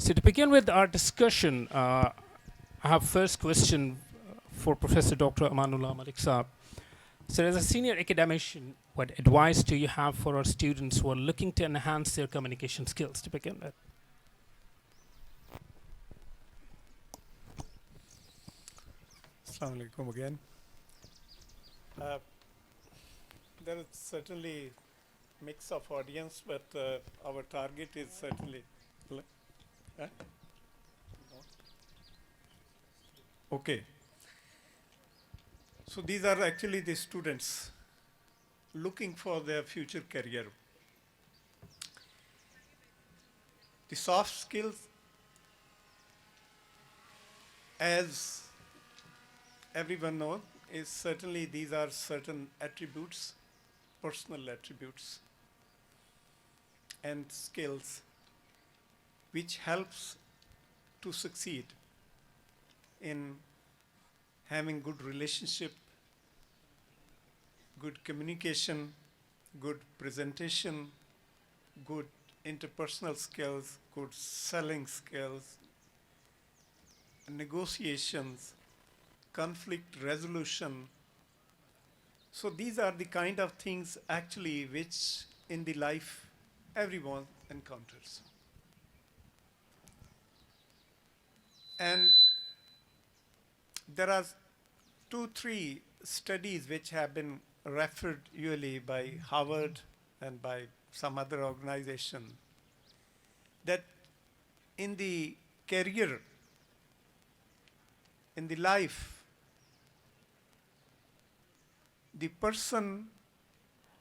So to begin with our discussion, I have first question for Professor Dr. Amanullah Malik Saab. So as a senior academician, what advice do you have for our students who are looking to enhance their communication skills to begin with? Assalamu alaikum again. Uh, there is certainly mix of audience, but our target is certainly. Huh? Okay. So these are actually the students looking for their future career. The soft skills, as everyone knows, is certainly these are certain attributes, personal attributes and skills which helps to succeed in having good relationship, good communication, good presentation, good interpersonal skills, good selling skills, negotiations, conflict resolution. So these are the kind of things actually which in the life everyone encounters. And there are 2-3 studies which have been referred yearly by Harvard and by some other organization that in the career, in the life, the person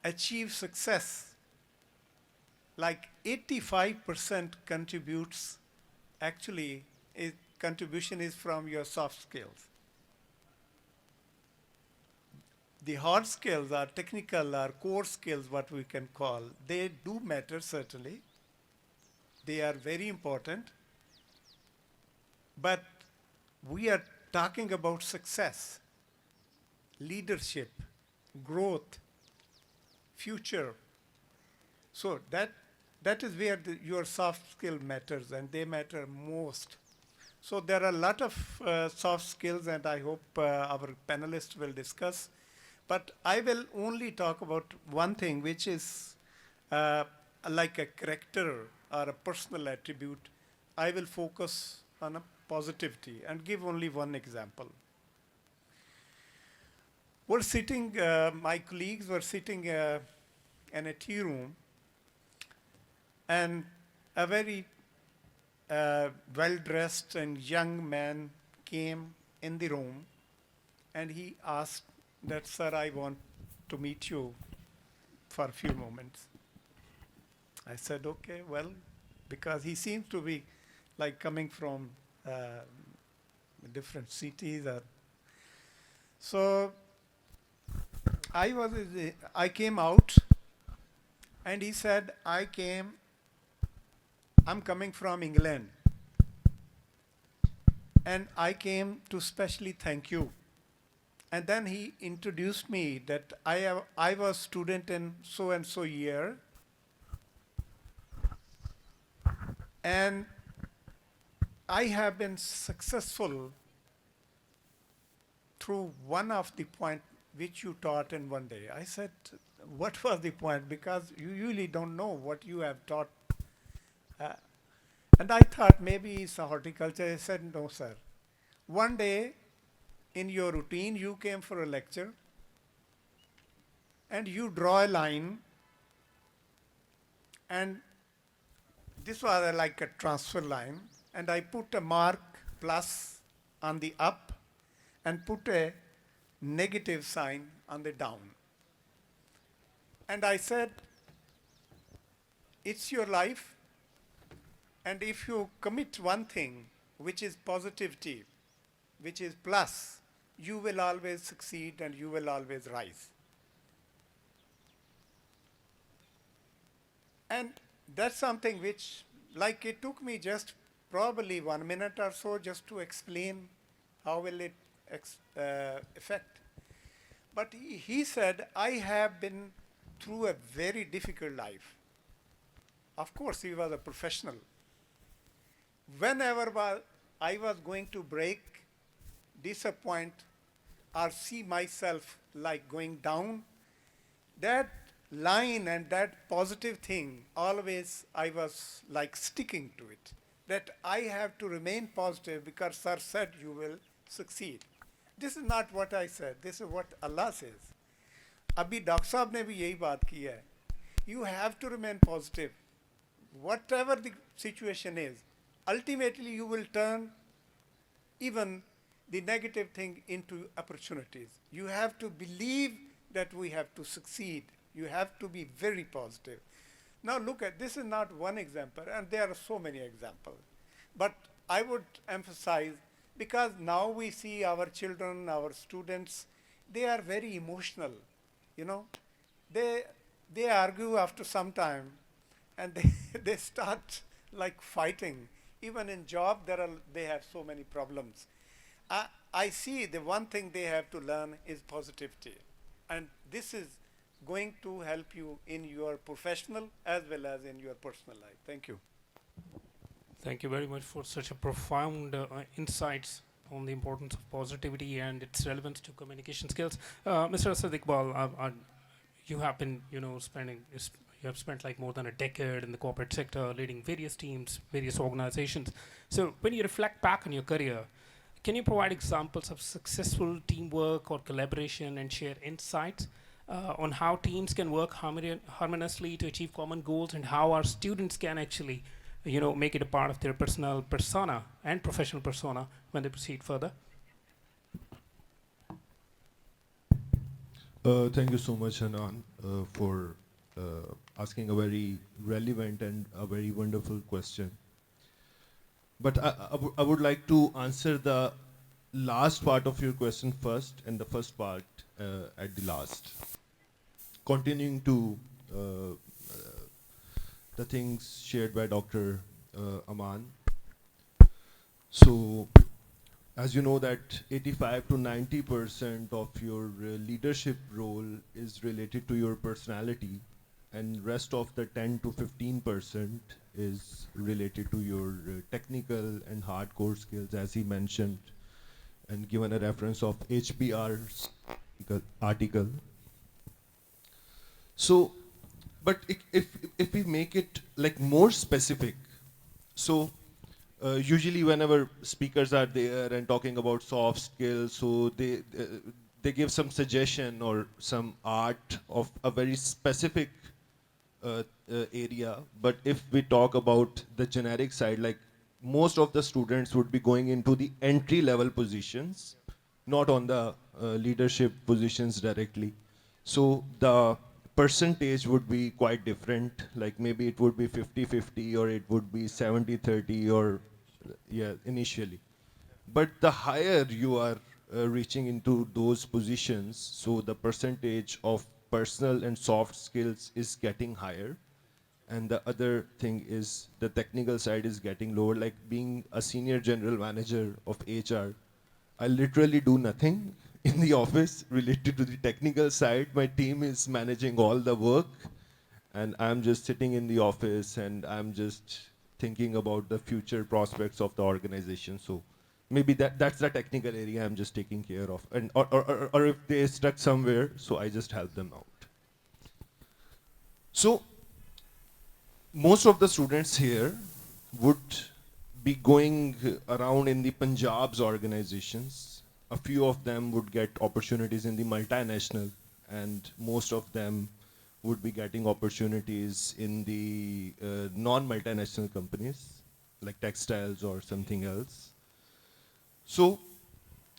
achieves success, like 85% contributes, actually contribution is from your soft skills. The hard skills are technical or core skills, what we can call, they do matter certainly. They are very important. But we are talking about success, leadership, growth, future. So that is where your soft skill matters, and they matter most. So there are a lot of soft skills, and I hope our panelists will discuss. But I will only talk about one thing, which is like a character or a personal attribute. I will focus on a positivity and give only one example. We're sitting, my colleagues were sitting in a tea room, and a very well-dressed and young man came in the room, and he asked that, "Sir, I want to meet you for a few moments." I said, "Okay, well," because he seemed to be like coming from different cities. So I came out, and he said, I'm coming from England, and I came to specially thank you. And then he introduced me that I was student in so and so year, and I have been successful through one of the point which you taught in one day. I said, "What was the point?" Because you usually don't know what you have taught. And I thought maybe it's a horticulture. He said, "No, sir. One day in your routine, you came for a lecture, and you draw a line, and this was like a transfer line, and I put a mark plus on the up and put a negative sign on the down. And I said, it's your life, and if you commit one thing, which is positivity, which is plus, you will always succeed and you will always rise." And that's something which, like, it took me just probably 1 minute or so just to explain how will it affect. But he said, "I have been through a very difficult life." Of course, he was a professional. Whenever I was going to break, disappoint, or see myself like going down, that line and that positive thing, always I was like sticking to it. That I have to remain positive because Sir said you will succeed. This is not what I said, this is what Allah says. अभी doctor साहब ने भी यही बात की है. You have to remain positive. Whatever the situation is, ultimately you will turn even the negative thing into opportunities. You have to believe that we have to succeed. You have to be very positive. Now look at, this is not one example, and there are so many examples. But I would emphasize, because now we see our children, our students, they are very emotional, you know. They, they argue after some time, and they start like fighting. Even in job, they have so many problems. I see the one thing they have to learn is positivity. And this is going to help you in your professional as well as in your personal life. Thank you. Thank you very much for such a profound insights on the importance of positivity and its relevance to communication skills. Mr. Asad Iqbal, you have been, you have spent like more than a decade in the corporate sector, leading various teams, various organizations. So when you reflect back on your career, can you provide examples of successful teamwork or collaboration and share insights on how teams can work harmoniously to achieve common goals, and how our students can actually, make it a part of their personal persona and professional persona when they proceed further? Thank you so much, Hanan, for asking a very relevant and a very wonderful question. But I would like to answer the last part of your question first, and the first part at the last. Continuing to the things shared by Dr. Aman. So, as you know that 85 to 90% of your leadership role is related to your personality, and rest of the 10 to 15% is related to your technical and hardcore skills, as he mentioned, and given a reference of HBR's article. So, but if we make it like more specific, so usually whenever speakers are there and talking about soft skills, so they give some suggestion or some art of a very specific area. But if we talk about the generic side, like most of the students would be going into the entry level positions, not on the leadership positions directly. So the percentage would be quite different, like maybe it would be 50-50 or it would be 70-30 or yeah, initially. But the higher you are reaching into those positions, so the percentage of personal and soft skills is getting higher. And the other thing is the technical side is getting lower. Like being a senior general manager of HR, I literally do nothing in the office related to the technical side. My team is managing all the work, and I'm just sitting in the office and I'm just thinking about the future prospects of the organization. So maybe that's the technical area I'm just taking care of. And or if they're stuck somewhere, so I just help them out. So most of the students here would be going around in the Punjab's organizations. A few of them would get opportunities in the multinational, and most of them would be getting opportunities in the non-multinational companies, like textiles or something else. So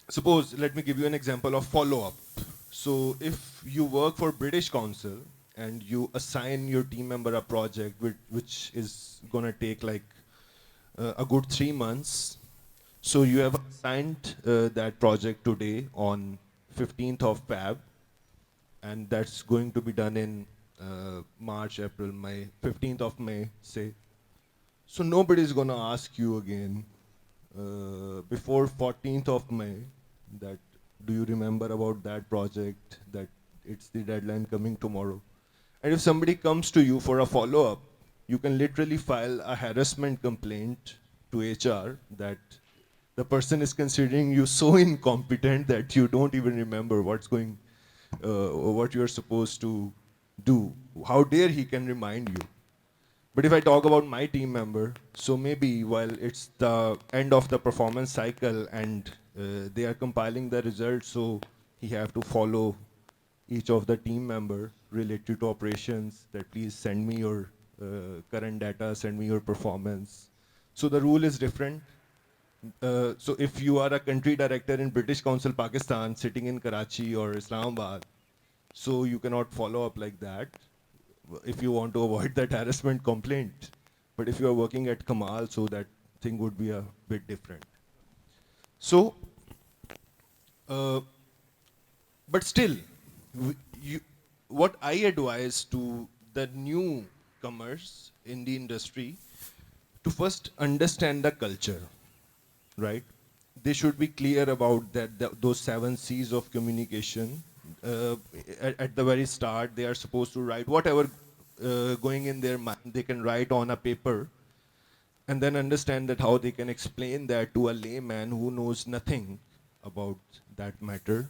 suppose, let me give you an example of follow-up. So if you work for British Council and you assign your team member a project which is gonna take like a good 3 months, so you have assigned that project today on 15th of Feb, and that's going to be done in March, April, May, 15th of May, say. So nobody's gonna ask you again before 14th of May that, do you remember about that project, that it's the deadline coming tomorrow. And if somebody comes to you for a follow-up, you can literally file a harassment complaint to HR that the person is considering you so incompetent that you don't even remember what you're supposed to do. How dare he can remind you? But if I talk about my team member, so maybe while it's the end of the performance cycle and they are compiling the results, so he have to follow each of the team member related to operations that please send me your current data, send me your performance. So the rule is different. So if you are a country director in British Council Pakistan sitting in Karachi or Islamabad, so you cannot follow up like that if you want to avoid that harassment complaint. But if you are working at Kamal, so that thing would be a bit different. So, uh, but still, you, what I advise to the newcomers in the industry to first understand the culture, right? They should be clear about that those 7 C's of communication. At the very start, they are supposed to write whatever going in their mind. They can write on a paper, and then understand that how they can explain that to a layman who knows nothing about that matter.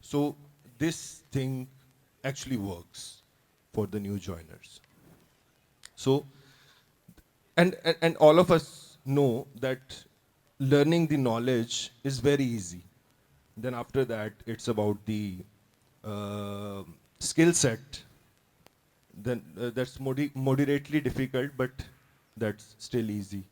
So this thing actually works for the new joiners. So and all of us know that learning the knowledge is very easy. Then after that, it's about the uh, skill set. Then that's moderately difficult, but that's still easy.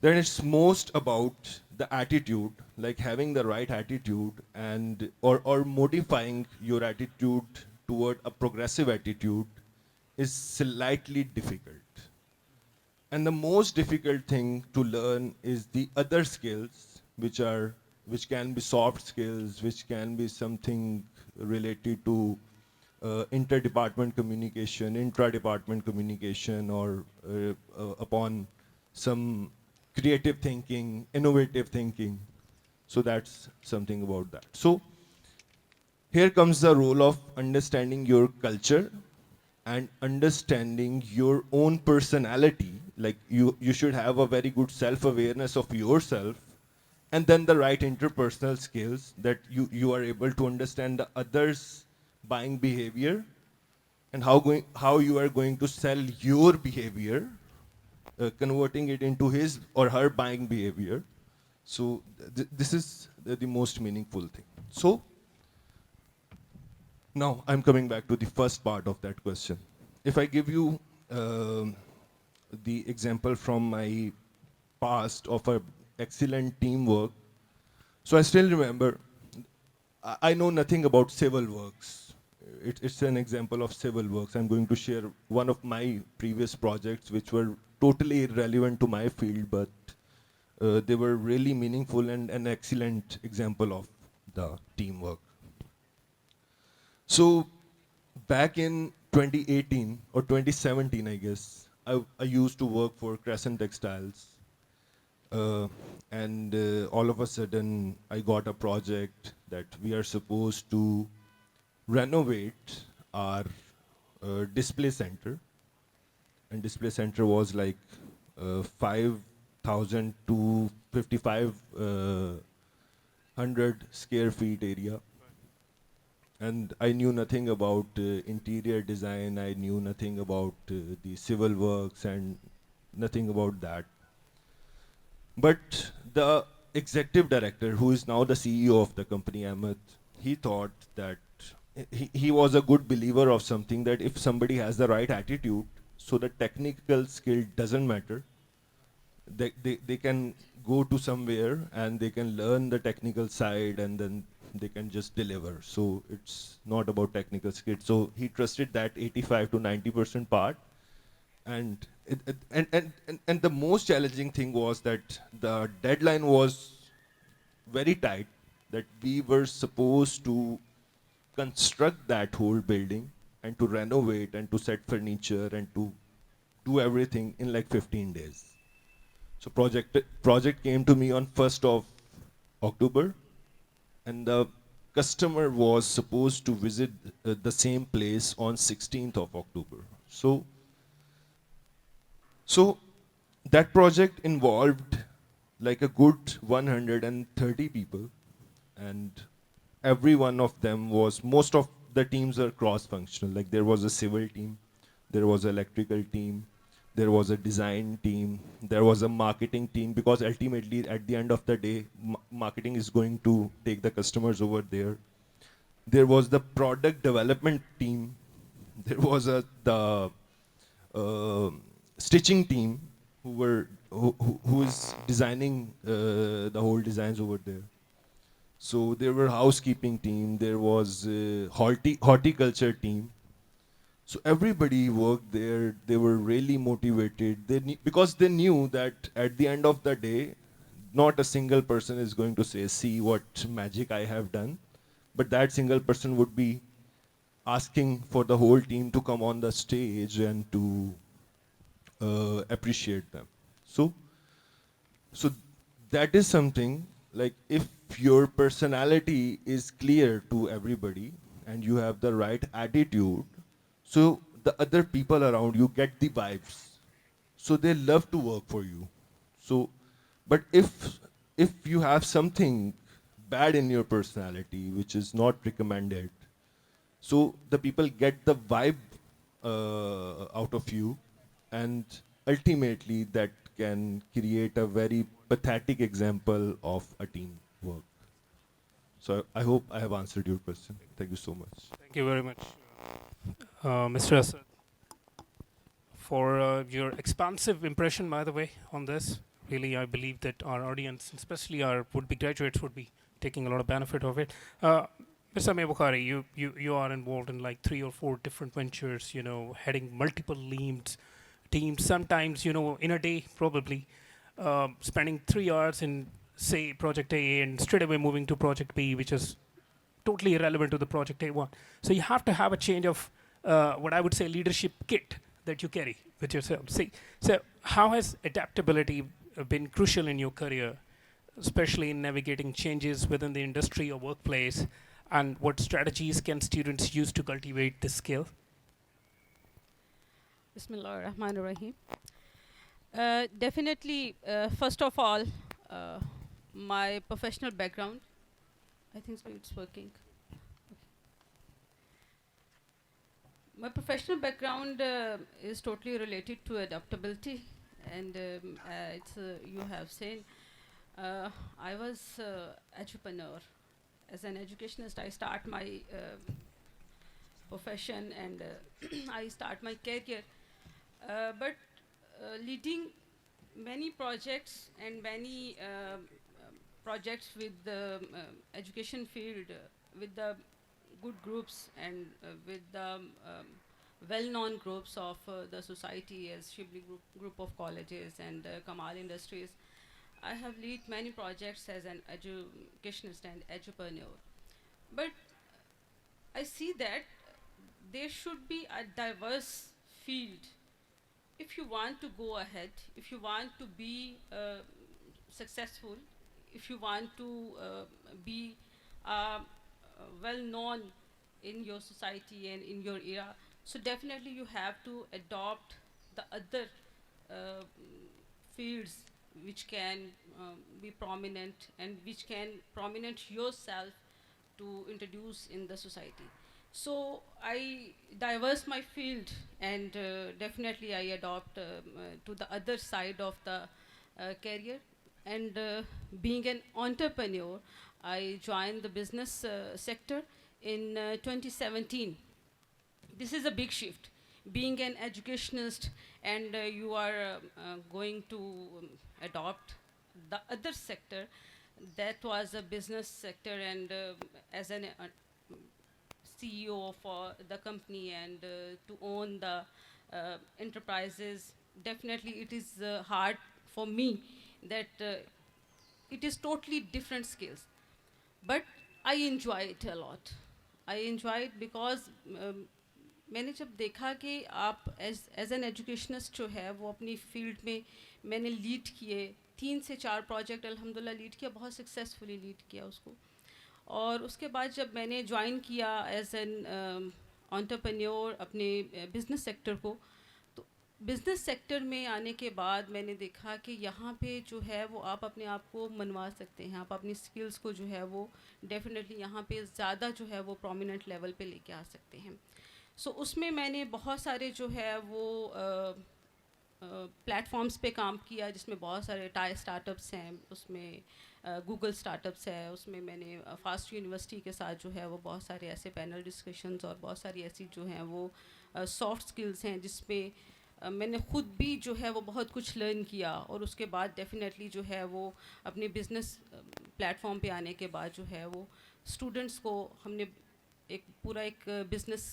Then it's most about the attitude, like having the right attitude and or modifying your attitude toward a progressive attitude is slightly difficult. And the most difficult thing to learn is the other skills, which can be soft skills, which can be something related to interdepartment communication, intra-department communication, or upon some creative thinking, innovative thinking. So that's something about that. So here comes the role of understanding your culture and understanding your own personality. Like you should have a very good self-awareness of yourself, and then the right interpersonal skills that you are able to understand the others' buying behavior and how you are going to sell your behavior, converting it into his or her buying behavior. So this is the most meaningful thing. So now I'm coming back to the first part of that question. If I give you the example from my past of a excellent teamwork, so I still remember I know nothing about civil works. It's an example of civil works. I'm going to share one of my previous projects which were totally irrelevant to my field, but they were really meaningful and an excellent example of the teamwork. So back in 2018 or 2017, I guess, I used to work for Crescent Textiles. And all of a sudden, I got a project that we are supposed to renovate our display center. And display center was like 5,000 to 5,500 square feet area. And I knew nothing about interior design. I knew nothing about the civil works and nothing about that. But the executive director, who is now the CEO of the company, Ahmed, he thought that he was a good believer of something, that if somebody has the right attitude, so the technical skill doesn't matter. They can go to somewhere and they can learn the technical side and then they can just deliver. So it's not about technical skill. So he trusted that 85 to 90% part. And and the most challenging thing was that the deadline was very tight, that we were supposed to construct that whole building and to renovate and to set furniture and to do everything in like 15 days. So project came to me on 1st of October, and the customer was supposed to visit the same place on 16th of October. So that project involved like a good 130 people, and every one of them was, most of the teams are cross-functional. Like there was a civil team, there was an electrical team, there was a design team, there was a marketing team, because ultimately at the end of the day, marketing is going to take the customers over there. There was the product development team, there was the uh, stitching team who is designing the whole designs over there. So there were housekeeping team, there was horticulture team. So everybody worked there. They were really motivated. Because they knew that at the end of the day, not a single person is going to say, "See what magic I have done," but that single person would be asking for the whole team to come on the stage and to appreciate them. So so that is something, like if your personality is clear to everybody and you have the right attitude, so the other people around you get the vibes. So they love to work for you. So, but if you have something bad in your personality which is not recommended, so the people get the vibe out of you, and ultimately that can create a very pathetic example of a teamwork. So I hope I have answered your question. Thank you so much. Thank you very much, Mr. Asad, for your expansive impression, by the way, on this. Really, I believe that our audience, especially our would-be graduates, would be taking a lot of benefit of it. Mr. Amir Bukhari, you are involved in like 3 or 4 different ventures, heading multiple teams, sometimes, in a day, probably, spending 3 hours in, say, project A and straight away moving to project B, which is totally irrelevant to the project A1. So you have to have a change of what I would say leadership kit that you carry with yourself. See, so how has adaptability been crucial in your career, especially in navigating changes within the industry or workplace, and what strategies can students use to cultivate this skill? Bismillah ar-Rahman ar-Rahim. Definitely, first of all, uh, my professional background, I think so it's working. My professional background is totally related to adaptability, and you have seen, I was entrepreneur. As an educationist, I start my profession and I start my career. But leading many projects and many projects with the education field, with the good groups and with the well-known groups of the society as Shibli group of colleges and Kamal Industries. I have led many projects as an educationist and entrepreneur. But I see that there should be a diverse field if you want to go ahead, if you want to be successful, if you want to be well known in your society and in your era, so definitely you have to adopt the other uh, fields which can be prominent and which can prominent yourself to introduce in the society. So I diverse my field and definitely I adopt to the other side of the career. And being an entrepreneur, I joined the business sector in 2017. This is a big shift. Being an educationist and you are going to adopt the other sector, that was a business sector, and as an CEO for the company and to own the enterprises, definitely it is hard for me that it is totally different skills. But I enjoy it a lot. I enjoy it because मैंने जब देखा कि आप as an educationist जो है वो अपनी field में मैंने लीड किए 3 से 4 प्रोजेक्ट अल्हम्दुलिल्लाह लीड किया, बहुत सक्सेसफुली लीड किया उसको. और उसके बाद जब मैंने ज्वाइन किया एज एन एंटरप्रेन्योर अपने बिजनेस सेक्टर को, तो बिज़नेस सेक्टर में आने के बाद मैंने देखा कि यहाँ पे जो है वो आप अपने आप को मनवा सकते हैं, आप अपनी स्किल्स को जो है वो डेफिनेटली यहाँ पे ज़्यादा जो है वो प्रोमिनेंट लेवल पे लेके आ सकते हैं। सो उसमें मैंने बहुत सारे जो है वो प्लेटफॉर्म्स पे काम किया, जिसमें बहुत सारे टाई स्टार्टअप्स हैं, उसमें गूगल स्टार्टअप्स है, उसमें मैंने फास्ट यूनिवर्सिटी के साथ जो है वो बहुत सारे ऐसे पैनल डिस्कशंस और बहुत सारी ऐसी जो हैं वो सॉफ्ट स्किल्स हैं जिसमें मैंने ख़ुद भी जो है वो बहुत कुछ लर्न किया। और उसके बाद डेफिनेटली जो है वो अपने बिज़नेस प्लेटफॉर्म पे आने के बाद जो है वो स्टूडेंट्स को हमने एक पूरा एक बिज़नेस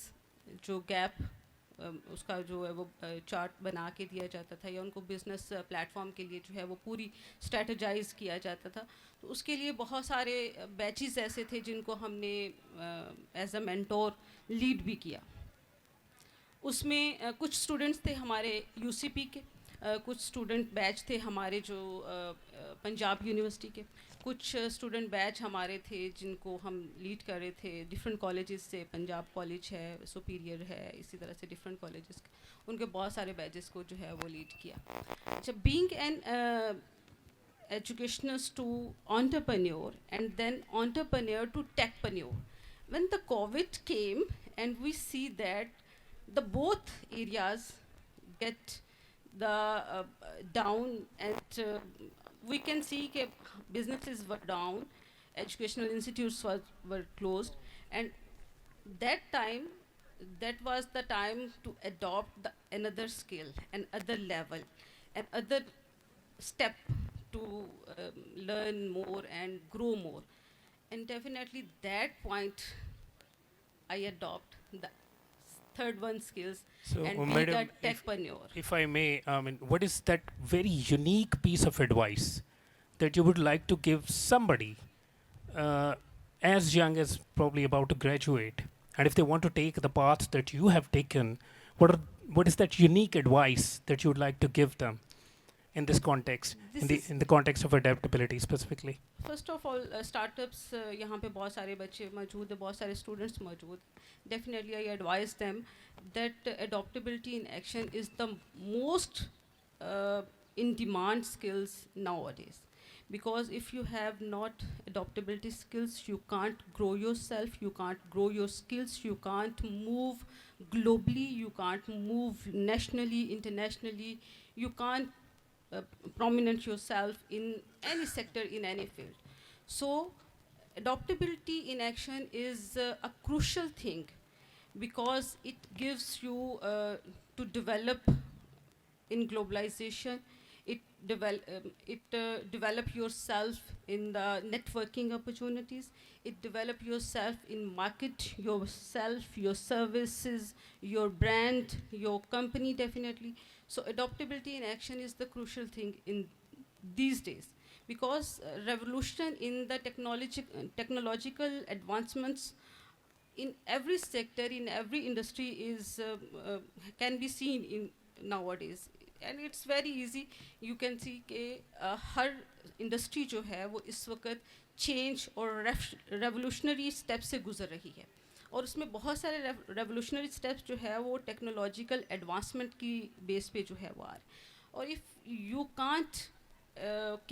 जो गैप उसका जो है वो चार्ट बना के दिया जाता था, या उनको बिज़नेस प्लेटफॉर्म के लिए जो है वो पूरी स्ट्रेटजाइज किया जाता था। तो उसके लिए बहुत सारे बैचेस ऐसे थे जिनको हमने एज अ मेंटोर लीड भी किया। उसमें कुछ स्टूडेंट्स थे हमारे यूसीपी के, कुछ स्टूडेंट बैच थे हमारे जो पंजाब यूनिवर्सिटी के, कुछ स्टूडेंट बैच हमारे थे जिनको हम लीड कर रहे थे डिफरेंट कॉलेजेस से। पंजाब कॉलेज है, सुपीरियर है, इसी तरह से डिफरेंट कॉलेजेस, उनके बहुत सारे बैचेस को जो है वो लीड किया। जब being an educationist to entrepreneur and then entrepreneur to techpreneur, when the COVID came and we see that the both areas get the down, and we can see that businesses were down, educational institutes were closed, and that time, that was the time to adopt another skill and other level and other step to learn more and grow more. And definitely that point I adopt the third one skills So, and be madam, that techpreneur. if I may, I mean, what is that very unique piece of advice that you would like to give somebody uh, as young as probably about to graduate, and if they want to take the path that you have taken, what is that unique advice that you would like to give them in this context, This is in the context of adaptability specifically? First of all startups यहाँ पे बहुत सारे बच्चे मौजूद हैं, बहुत सारे students मौजूद। Definitely I advise them that adaptability in action is the most in demand skills nowadays, because if you have not adaptability skills, you can't grow yourself, you can't grow your skills, you can't move globally, you can't move nationally, internationally, you can't prominent yourself in any sector, in any field. So adaptability in action is a crucial thing, because it gives you to develop in globalization. It develop yourself in the networking opportunities. It develop yourself in market yourself, your services, your brand, your company, definitely. So adaptability in action is the crucial thing in these days, because revolution in the technological advancements in every sector, in every industry is can be seen in nowadays. And it's very easy, you can see कि हर industry जो है वो इस वक्त change और revolutionary step से गुजर रही है, और उसमें बहुत सारे रेवोल्यूशनरी स्टेप्स जो है वो टेक्नोलॉजिकल एडवांसमेंट की बेस पे जो है वो आ रहे हैं। और if you can't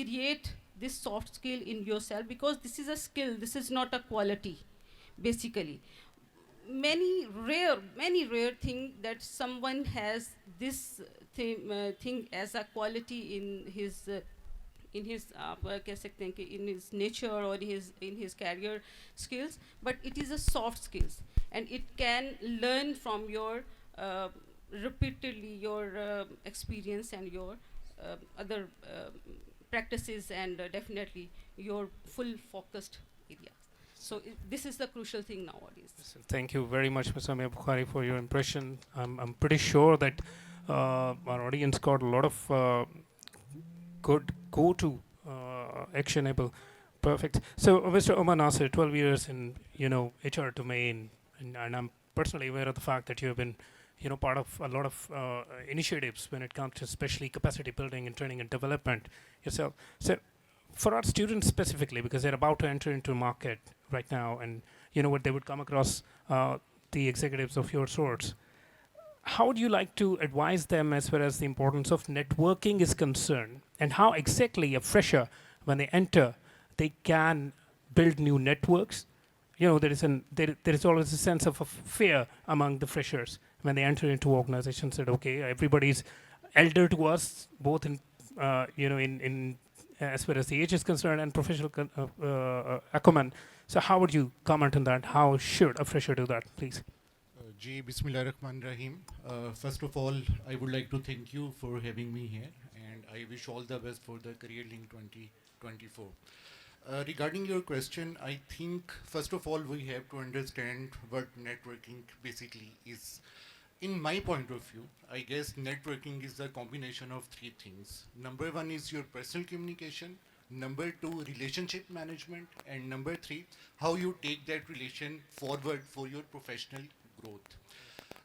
create this soft skill in yourself, because this is a skill, this is not a quality basically. Many rare thing that someone has this thing as a quality in his कह सकते हैं कि in his nature or in his career skills, but it is a soft skills, and it can learn from your repeatedly your experience and your other practices, and definitely your full focused area. So this is the crucial thing nowadays. So thank you very much, Ms. Amir Bukhari, for your impression. I'm pretty sure that our audience got a lot of good go-to actionable. Perfect. So, Mr. Omar Nasir, 12 years in HR domain, and I'm personally aware of the fact that you have been part of a lot of initiatives when it comes to especially capacity building and training and development yourself. So for our students specifically, because they're about to enter into market right now, and what they would come across the executives of your sorts, how would you like to advise them as far as the importance of networking is concerned, and how exactly a fresher, when they enter, they can build new networks? You know, there is always a sense of a fear among the freshers when they enter into organizations that okay, everybody's elder to us, both in in as far as the age is concerned and professional acumen. So how would you comment on that? How should a fresher do that, please? Ji, Bismillahirrahmanirrahim. First of all, I would like to thank you for having me here, and I wish all the best for the Career Link 2024. Regarding your question, I think first of all we have to understand what networking basically is. In my point of view, I guess networking is a combination of three things. Number one is your personal communication. Number two, relationship management. And number three, how you take that relation forward for your professional growth.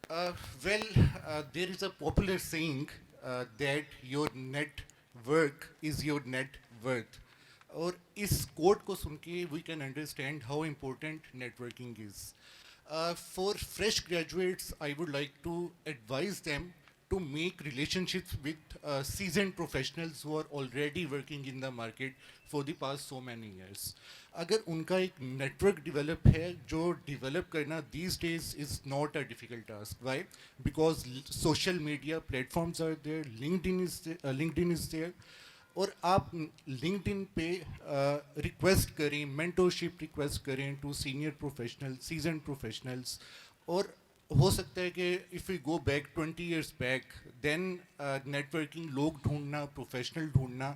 Uh, well, there is a popular saying that your net work is your net worth. और इस coat को सुन के we can understand how important networking is. For fresh graduates, I would like to advise them to make relationships with seasoned professionals who are already working in the market for the past so many years. अगर उनका एक network develop है, जो develop करना these days is not a difficult task. Why? Because social media platforms are there, LinkedIn is there. और आप LinkedIn पे request करें, मेंटरशिप रिक्वेस्ट करें to senior professional, season professionals. और हो सकता है कि if you go back 20 years back, then networking लोग ढूंढना, प्रोफेशनल ढूंढना,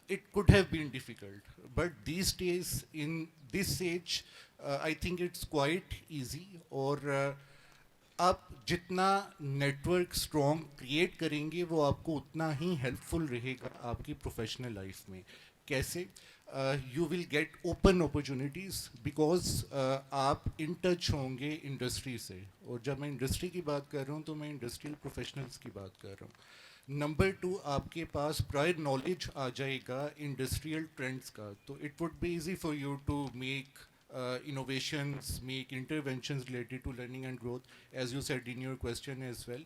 it could have been difficult. But these days, in this age, I think it's quite easy. और आप जितना नेटवर्क स्ट्रॉन्ग क्रिएट करेंगे वो आपको उतना ही हेल्पफुल रहेगा आपकी प्रोफेशनल लाइफ में. कैसे? You will get open opportunities because आप इन टच होंगे इंडस्ट्री से. और जब मैं इंडस्ट्री की बात कर रहा हूँ तो मैं इंडस्ट्रियल प्रोफेशनल्स की बात कर रहा हूँ. नंबर टू, आपके पास प्रायर नॉलेज आ जाएगा इंडस्ट्रियल ट्रेंड्स का. तो it would be easy for you to make innovations, make interventions related to learning and growth, as you said in your question as well.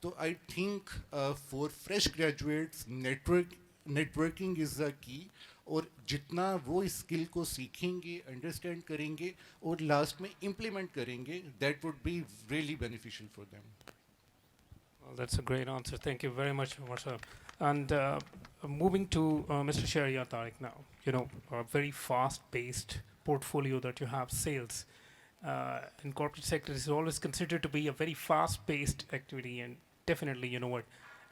So I think for fresh graduates, networking is the key. और जितना वो skill को सीखेंगे, understand करेंगे और last में implement करेंगे, that would be really beneficial for them. Well, that's a great answer. Thank you very much, Marcel. And moving to Mr. Sharia Tariq now, you know, a very fast-paced portfolio that you have, sales. In corporate sector is always considered to be a very fast-paced activity, and definitely, you know what,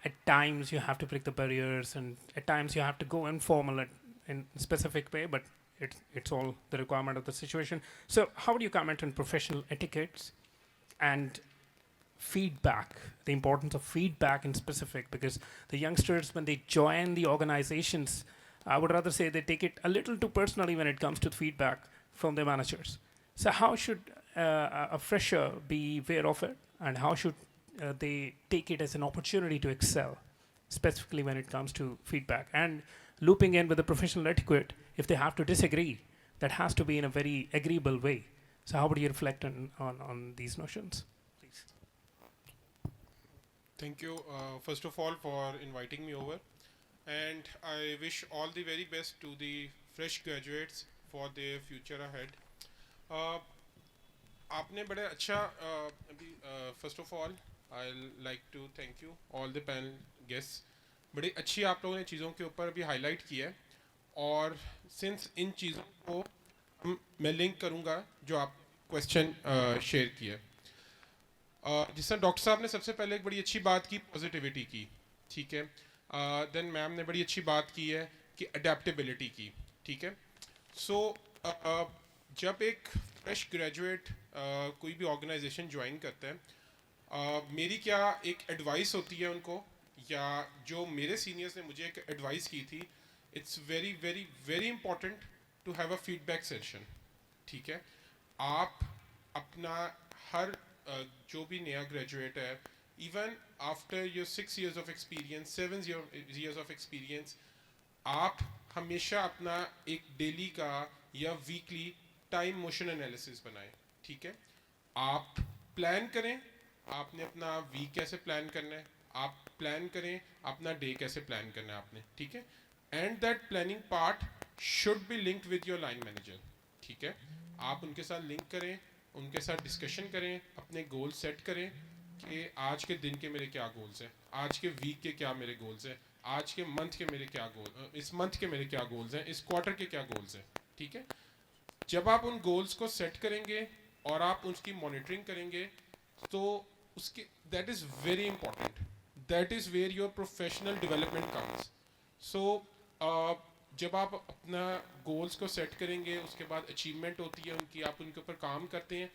at times you have to break the barriers, and at times you have to go informal in specific way, but it's all the requirement of the situation. So how would you comment on professional etiquettes and feedback, the importance of feedback in specific, because the youngsters, when they join the organizations, I would rather say they take it a little too personally when it comes to feedback from their managers. So how should a fresher be aware of it, and how should they take it as an opportunity to excel, specifically when it comes to feedback? And looping in with the professional etiquette, if they have to disagree, that has to be in a very agreeable way. So how would you reflect on these notions? Please. Thank you, first of all, for inviting me over. And I wish all the very best to the fresh graduates for their future ahead. आपने बड़े अच्छा अभी first of all, I'll like to thank you all the panel guests. बड़ी अच्छी आप लोगों ने चीज़ों के ऊपर अभी highlight किया है, और since इन चीज़ों को मैं link करूँगा जो आप question share किया. जिस तरह डॉक्टर साहब ने सबसे पहले एक बड़ी अच्छी बात की पॉजिटिविटी की, ठीक है. देन मैम ने बड़ी अच्छी बात की है कि अडेप्टेबिलिटी की, ठीक है. सो जब एक फ्रेश ग्रेजुएट कोई भी ऑर्गेनाइजेशन ज्वाइन करता है, मेरी क्या एक एडवाइस होती है उनको, या जो मेरे सीनियर्स ने मुझे एक एडवाइस की थी, it's very very very important to have a feedback session, ठीक है. आप अपना हर जो भी नया ग्रेजुएट है, even after your 6 years of experience, 7 years of experience, आप हमेशा अपना एक डेली का या वीकली टाइम मोशन एनालिसिस बनाएं, ठीक है. आप प्लान करें, आपने अपना वीक कैसे प्लान करना है, आप प्लान करें अपना डे कैसे प्लान करना है आपने, ठीक है। And that planning part should be linked with your line manager, ठीक है। आप उनके साथ लिंक करें, उनके साथ डिस्कशन करें, अपने गोल सेट करें कि आज के दिन के मेरे क्या गोल्स हैं, आज के वीक के क्या मेरे गोल्स हैं, आज के मंथ के मेरे क्या गोल, इस मंथ के मेरे क्या गोल्स हैं, इस क्वार्टर के क्या गोल्स हैं, ठीक है। जब आप उन गोल्स को सेट करेंगे और आप उसकी मॉनिटरिंग करेंगे तो उसके that is very important, that is where your professional development comes. So जब आप अपना गोल्स को सेट करेंगे उसके बाद अचीवमेंट होती है उनकी, आप उनके ऊपर काम करते हैं,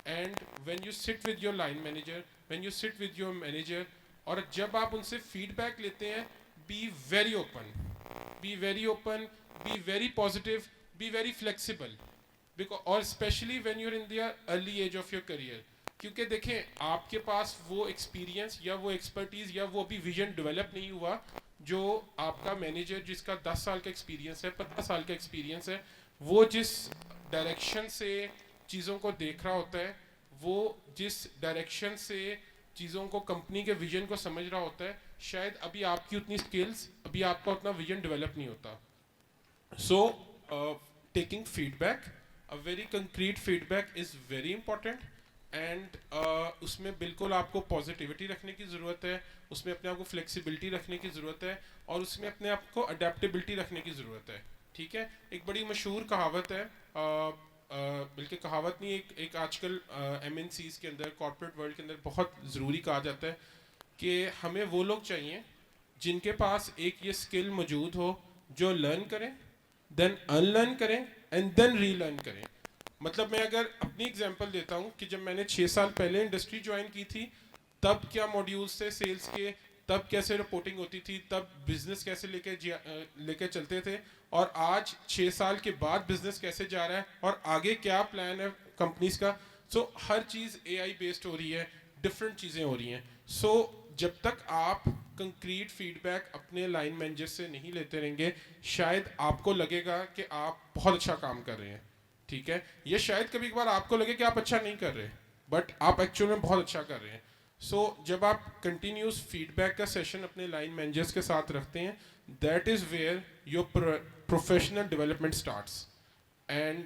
and when you sit with your line manager, when you sit with your manager, और जब आप उनसे फीडबैक लेते हैं, be very open, be very open, be very positive, be very flexible, because और especially when you're in the early age of your career, क्योंकि देखें आपके पास वो एक्सपीरियंस या वो एक्सपर्टीज या वो अभी विजन डेवलप नहीं हुआ जो आपका मैनेजर जिसका 10 साल का एक्सपीरियंस है, 15 साल का एक्सपीरियंस है, वो जिस डायरेक्शन से चीज़ों को देख रहा होता है, वो जिस डायरेक्शन से चीज़ों को कंपनी के विजन को समझ रहा होता है, शायद अभी आपकी उतनी स्किल्स, अभी आपका उतना विजन डेवलप नहीं होता। So, taking feedback, a very concrete feedback is very important, and उसमें बिल्कुल आपको पॉजिटिविटी रखने की ज़रूरत है, उसमें अपने आप को फ्लेक्सिबिलिटी रखने की ज़रूरत है, और उसमें अपने आप को अडेप्टेबिलिटी रखने की ज़रूरत है, ठीक है। एक बड़ी मशहूर कहावत है, बल्कि कहावत नहीं, एक आजकल MNCs के अंदर, कॉर्पोरेट वर्ल्ड के अंदर बहुत ज़रूरी कहा जाता है कि हमें वो लोग चाहिए जिनके पास एक ये स्किल मौजूद हो जो लर्न करें, देन अनलर्न करें, एंड देन रीलर्न करें। मतलब मैं अगर अपनी एग्जांपल देता हूँ कि जब मैंने 6 साल पहले इंडस्ट्री ज्वाइन की थी, तब क्या मॉड्यूल्स थे सेल्स के, तब कैसे रिपोर्टिंग होती थी, तब बिजनेस कैसे लेके चलते थे, और आज 6 साल के बाद बिजनेस कैसे जा रहा है और आगे क्या प्लान है कंपनीज का। सो हर चीज़ AI बेस्ड हो रही है, डिफरेंट चीज़ें हो रही हैं। सो जब तक आप कंक्रीट फीडबैक अपने लाइन मैनेजर से नहीं लेते रहेंगे, शायद आपको लगेगा कि आप बहुत अच्छा काम कर रहे हैं, ठीक है, ये शायद कभी कभार आपको लगे कि आप अच्छा नहीं कर रहे, बट आप एक्चुअल में बहुत अच्छा कर रहे हैं। सो जब आप कंटिन्यूस फीडबैक का सेशन अपने लाइन मैनेजर्स के साथ रखते हैं, that is where your professional development starts, and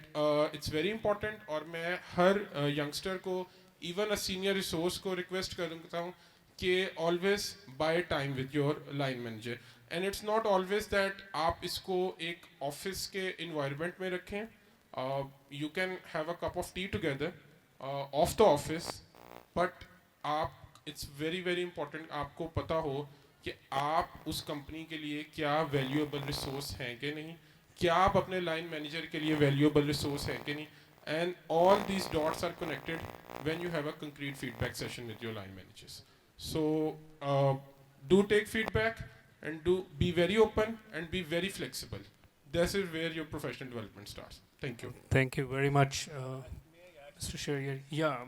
it's very important. और मैं हर यंगस्टर को, इवन अ सीनियर रिसोर्स को रिक्वेस्ट करता हूँ कि always buy time with your line manager, and it's not always that आप इसको एक ऑफिस के इन्वायरमेंट में रखें, you can have a cup of tea together of the office, but आप, इट्स वेरी वेरी इंपॉर्टेंट आपको पता हो कि आप उस कंपनी के लिए क्या वैल्यूएबल रिसोर्स हैं कि नहीं, क्या आप अपने लाइन मैनेजर के लिए वैल्यूएबल रिसोर्स हैं कि नहीं, and all these dots are connected when you have a concrete feedback session with your line managers. So, do take feedback and do be very open and be very flexible. This is where your professional development starts. Thank you. Thank you very much, Mr. Sherrier. Yeah,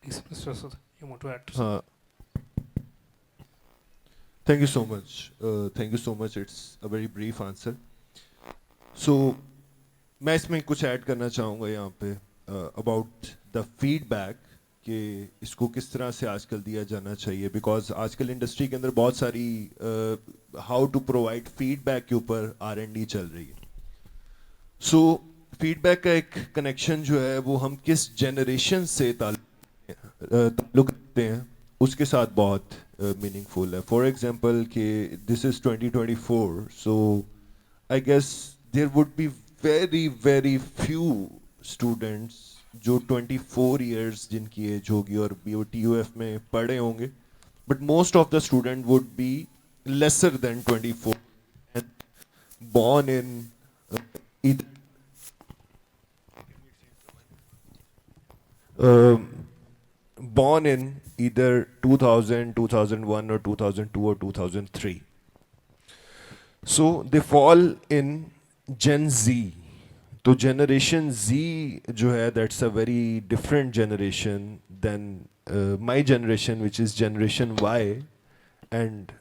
please, Mr. Asad, you want to add to something? Thank you so much. Thank you so much. It's a very brief answer. So, मैं इसमें कुछ add करना चाहूँगा यहाँ पे about the feedback कि इसको किस तरह से आजकल दिया जाना चाहिए, बिकॉज आजकल इंडस्ट्री के अंदर बहुत सारी हाउ टू प्रोवाइड फीडबैक के ऊपर R&D चल रही है। सो फीडबैक का एक कनेक्शन जो है वो हम किस जनरेशन से ताल्लुक रखते हैं उसके साथ बहुत मीनिंगफुल है। फॉर एग्जांपल कि this is 2024, so I guess there would be very very few students जो 24 इयर्स जिनकी एज होगी और TUF में पढ़े होंगे, but most of the student would be lesser than 24 and born in either born in either 2000, 2001 or 2002 or 2003. So they fall in Gen Z. तो generation Z जो है that's a very different generation than my generation which is generation Y, and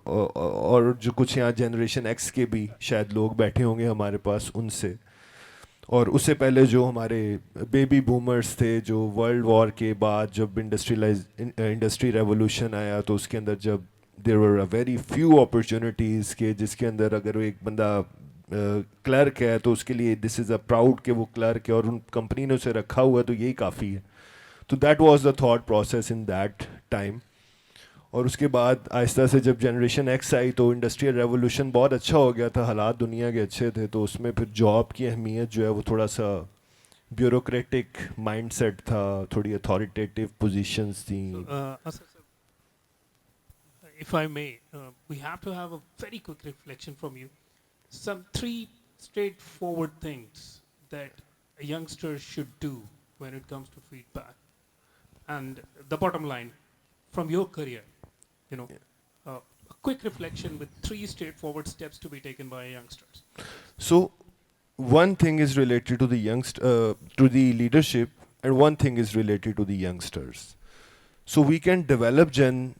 और जो कुछ यहाँ generation X के भी शायद लोग बैठे होंगे हमारे पास उनसे। और उससे पहले जो हमारे बेबी बूमर्स थे, जो वर्ल्ड वॉर के बाद जब इंडस्ट्री रेवोल्यूशन आया, तो उसके अंदर जब देर वर अ वेरी फ्यू अपॉर्चुनिटीज़ के, जिसके अंदर अगर वो एक बंदा क्लर्क है तो उसके लिए दिस इज़ अ प्राउड कि वो क्लर्क है और उन कंपनी ने उसे रखा हुआ है, तो यही काफ़ी है. तो that was the thought process in that time. और उसके बाद आहिस्ता से जब जनरेशन एक्स आई तो इंडस्ट्रियल रेवोल्यूशन बहुत अच्छा हो गया था, हालात दुनिया के अच्छे थे, तो उसमें फिर जॉब की अहमियत जो है वो थोड़ा सा ब्यूरोक्रेटिक माइंडसेट था, थोड़ी अथॉरिटेटिव पोजीशंस थी. Asad sir, if I may, we have to have a very quick reflection from you. Some three straightforward things that a youngster should do when it comes to feedback. And the bottom line, from your career, you know, a quick reflection with three straightforward steps to be taken by youngsters. So one thing is related to the to the leadership, and one thing is related to the youngsters. So we can develop Gen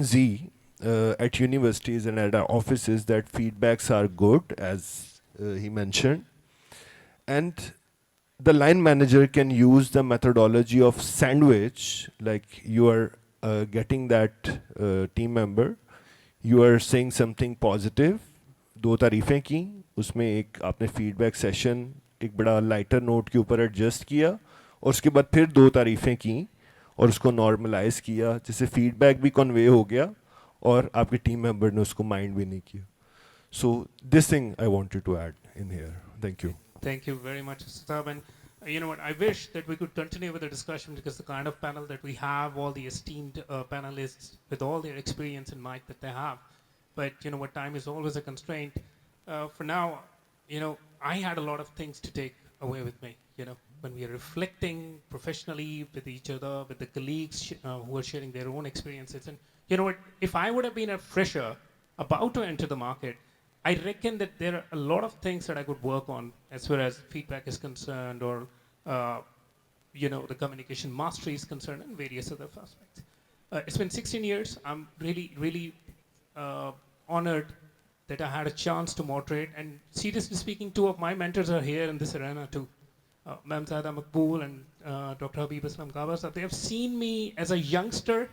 Z at universities and at our offices that feedbacks are good, as he mentioned, and the line manager can use the methodology of sandwich, like you are getting that team member, you are saying something positive, दो तारीफ़ें की, उसमें एक आपने feedback session एक बड़ा lighter note के ऊपर adjust किया, और उसके बाद फिर दो तारीफ़ें की और उसको नॉर्मलाइज किया, जिससे फीडबैक भी कन्वे हो गया और आपके टीम मेंबर ने उसको माइंड भी नहीं किया. So this thing I wanted to add in here. Thank you. Thank you very much, Sab. And you know what? I wish that we could continue with the discussion, because the kind of panel that we have, all the esteemed panelists with all their experience and might that they have. But you know what? Time is always a constraint. For now, you know, I had a lot of things to take away with me. You know, when we are reflecting professionally with each other, with the colleagues who are sharing their own experiences. And you know what? If I would have been a fresher about to enter the market, I reckon that there are a lot of things that I could work on as far as feedback is concerned, or you know, the communication mastery is concerned, and various other aspects. It's been 16 years. I'm really honored that I had a chance to moderate. And seriously speaking, two of my mentors are here in this arena too. Ma'am Zada Makbool and Dr. Habib Islam Kabas. They have seen me as a youngster,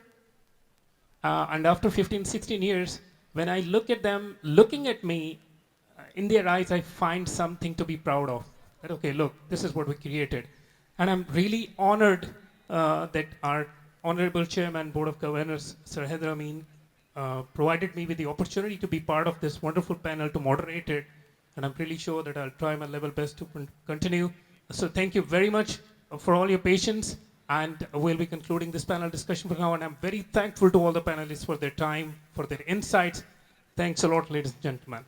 and after 15, 16 years, when I look at them looking at me, in their eyes, I find something to be proud of. That, okay, look, this is what we created. And I'm really honored that our Honorable Chairman, Board of Governors, Sir Amin, provided me with the opportunity to be part of this wonderful panel to moderate it. And I'm really sure that I'll try my level best to continue. So thank you very much for all your patience. And we'll be concluding this panel discussion for now. And I'm very thankful to all the panelists for their time, for their insights. Thanks a lot, ladies and gentlemen.